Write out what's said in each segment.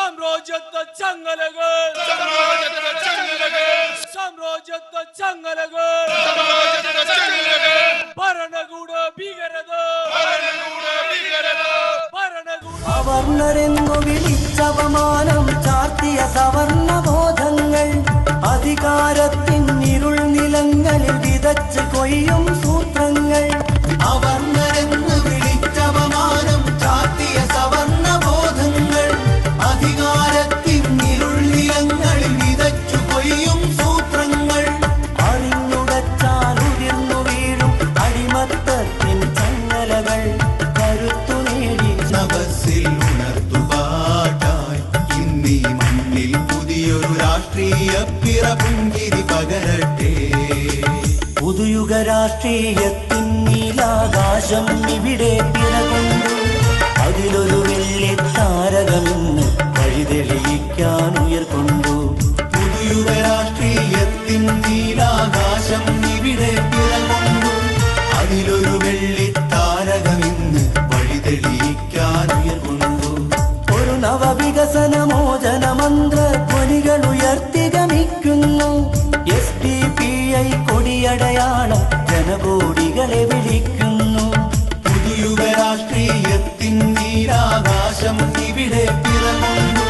സാമ്രാജ്യത്വ ചങ്ങലകൾ സാമ്രാജ്യത്വ ചങ്ങലകൾ ഭരണകൂട ഭീകരത അവർണരെന്നു വിളിച്ചപമാനം ചാർത്തിയ സവർണബോധങ്ങൾ അധികാരത്തിൻ ഇരുൾ നിലങ്ങളിൽ വിതച്ച് കൊയ്യും സൂത്രങ്ങൾ. അവർണരെന്നു വിളിച്ചപമാനം ചാർത്തിയ സവർണബോധങ്ങൾ അധികാരത്തിൻ ഇരുൾ നിലങ്ങളിൽ വിതച്ചു കൊയ്യും സൂത്രങ്ങൾ. അറിഞ്ഞുടച്ചാൽ ഉയർന്നു വീഴും അടിമത്തത്തിൻ ചങ്ങലകൾ കരുത്തു നേടി നഭസിൽ ഉണർത്തുപാട്ടായി ഇന്നീ മണ്ണിൽ പുതിയൊരു രാഷ്ട്രീയ പിറപുഞ്ചിരി പകരട്ടെ. പുതുയുഗ രാഷ്ട്രീയത്തിൻ നീലാകാശം ഇവിടെ പിറകൊണ്ടു അതിലൊരു വെള്ളിത്താരകമെന്ന് വഴിതെളിയിക്കാൻ ഉയർക്കൊണ്ടു. പുതുയുഗ രാഷ്ട്രീയത്തിൻ നീലാകാശം ഇവിടെ പിറകൊണ്ടു അതിലൊരു വെള്ളിത്താരകമെന്ന് വഴിതെളിയിക്കാൻ ഉയർക്കൊണ്ടു. ഒരു നവവികസന മോചന മന്ത്രധ്വനികൾ ഉയർത്തി ഗമിക്കുന്നു. SDPI കൊടിയടയാളം ജനകോടികളെ വിളിക്കുന്നു. പുതുയുഗ രാഷ്ട്രീയത്തിൻ നീലാകാശം ഇവിടെ പിറകൊണ്ടു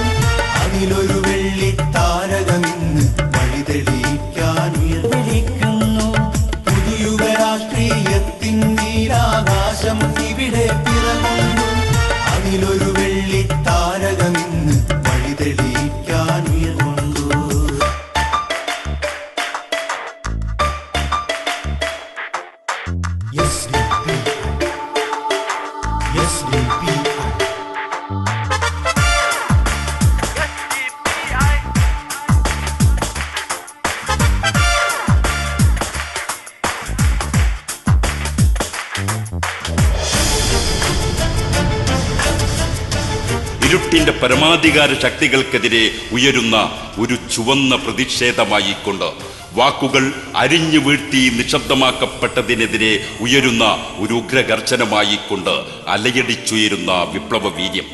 അതിലൊരു വെള്ളിത്താരകമെന്ന് വഴിതെളിയിക്കാൻ വിളിക്കുന്നു. പുതുയുഗ രാഷ്ട്രീയത്തിൻ നീലാകാശം ഇവിടെ പിറകൊണ്ടു അതിലൊരു വെള്ളിത്താരകമെന്ന് വഴിതെളിയിക്കാൻ ഉയർകൊണ്ടു. ഇരുട്ടിന്റെ പരമാധികാര ശക്തികൾക്കെതിരെ ഉയരുന്ന ഒരു ചുവന്ന പ്രതിഷേധമായിക്കൊണ്ട് വാക്കുകൾ അരിഞ്ഞു വീഴ്ത്തി നിശബ്ദമാക്കപ്പെട്ടതിനെതിരെ ഉയരുന്ന ഒരു ഉഗ്രഗർജനമായിക്കൊണ്ട് അലയടിച്ചുയരുന്ന വിപ്ലവ വീര്യം.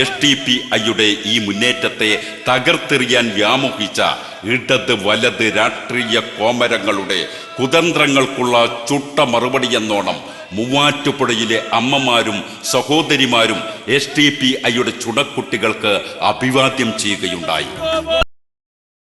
SDPIയുടെ ഈ മുന്നേറ്റത്തെ തകർത്തെറിയാൻ വ്യാമോഹിച്ച ഇടത് വലത് രാഷ്ട്രീയ കോമരങ്ങളുടെ കുതന്ത്രങ്ങൾക്കുള്ള ചുട്ട മറുപടി എന്നോണം മൂവാറ്റുപുഴയിലെ അമ്മമാരും സഹോദരിമാരും SDPIയുടെ ചുടക്കുട്ടികൾക്ക് അഭിവാദ്യം ചെയ്യുകയുണ്ടായി.